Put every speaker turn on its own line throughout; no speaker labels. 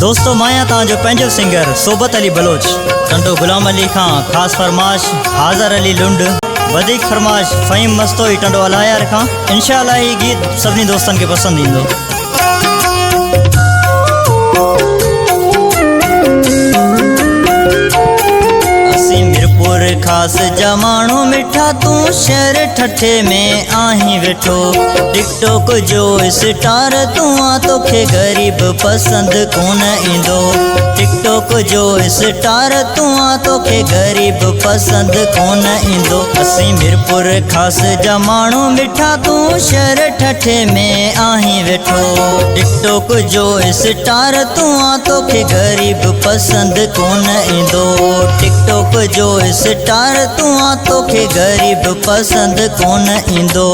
दोस्तों माया तव्हांजो पंहिंजो सिंगर सोबत अली बलोच टंडो गुलाम अली खां ख़ासि फरमाइश हाज़र अली लुंड वधीक फरमाइश फ़हीम मस्तोई टंडो अलायार खां। इंशाअल्लाह ही गीत सभिनी दोस्तनि खे पसंदि ईंदो। खास जमानो मिठा तू शहर ठठे में आही वेठो टिकटॉक जो स्टार तू तोखे गरीब पसंद कोन ईंदो। टिकटॉक जो स्टार तू तोखे गरीब पसंद कोन ईंदो। असी मिरपुर खास जमानो मिठा तू शहर ठठे में आही वेठो टिकटॉक जो स्टार तू तोखे गरीब पसंद कोन ईंदो। टिकटॉक जो स्टार तू तोखे गरीब पसंद कोन ईंदो।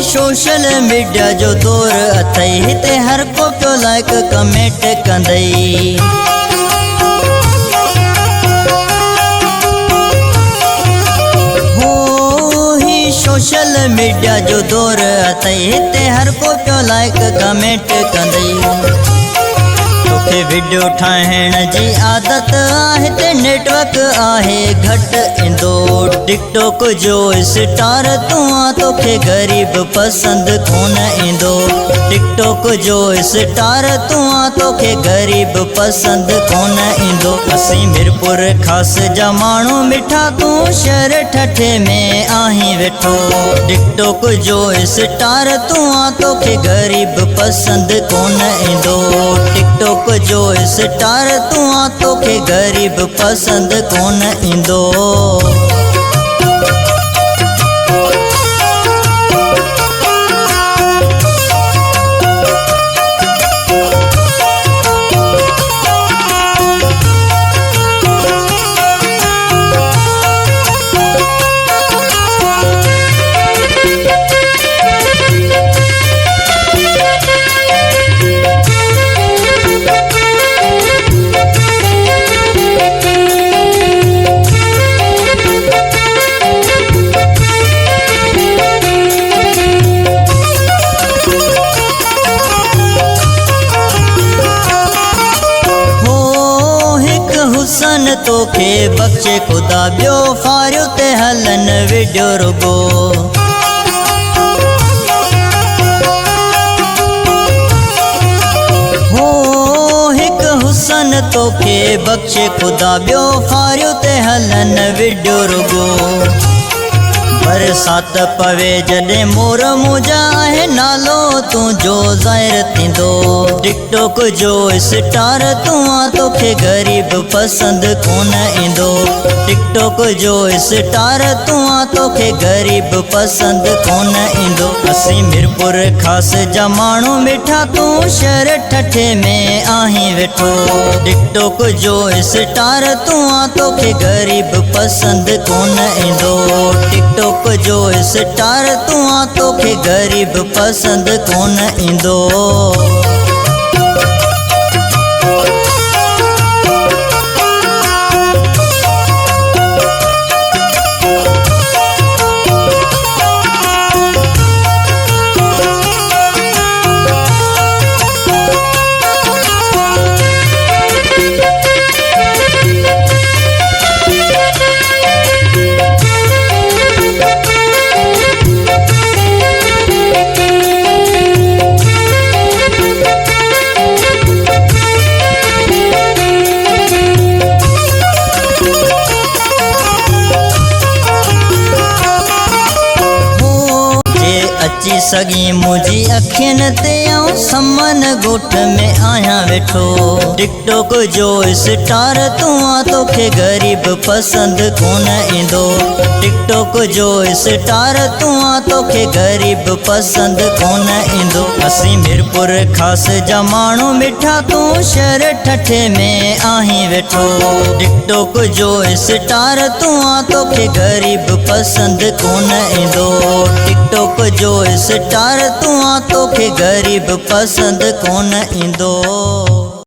सोशल मीडिया जो दौर अथई हिते हर को पियो लाइक कमेंट कंदई। हो ही सोशल मीडिया जो दौर अथई हिते हर को पियो लाइक कमेंट कंदई। तोखे वीडियो ठाहिण जी आदत आहे ते नेटवर्क आहे घटि ईंदो। टिकटॉक जो स्टार तू तोखे गरीब पसंद कोन ईंदो। टिकटॉक जो स्टार तू तोखे गरीब पसंद कोन ईंदो। असी मिरपुर खास जमानो मिठा तू शहर ठठे में आही वेठो टिकटॉक जो स्टार तू तोखे गरीब पसंद कोन ईंदो। टिकटॉक जो स्टार तू तोखे गरीब पसंद कोन ईंदो। हुसन तोखे बख्शे खुदा बियो फारियो ते हलन वीडियो रुगो। हो हिक हुसन तोखे बख्शे खुदा बियो फारियो ते हलन वीडियो रुगो। बरसात पवे जॾहिं मोर मुंहिंजा आहे नालो तुंहिंजो ज़ाहिर थींदो। टिकटॉक जो स्टार तू तोखे गरीब पसंद कोन ईंदो। टिकटॉक जो स्टार तू तोखे गरीब पसंद कोन ईंदो। असी मिरपुर खास जमानो मिठा तू शहर ठठे में आही वेठो टिकटॉक जो स्टार तू तोखे गरीब पसंद कोन ईंदो। टिकटॉक जो स्टार तू तोखे गरीब पसंद कोन ईंदो। सगी मुझी अखियन ते आऊं समन गोठ में आया वेठो। टिकटॉक जो स्टार तू आ तोखे गरीब पसंद कोन इंदो। टिकटॉक जो स्टार तू आ तोखे गरीब पसंद कोन इंदो। असी मीरपुर खास जा माण्हू मिठा तू शहर ठठे में आहीं वेठो। टिकटॉक जो स्टार तू आ तोखे गरीब पसंद कोन इंदो। टिकटॉक जो स्टार तू आ तोखे गरीब पसंद कोन इंदो।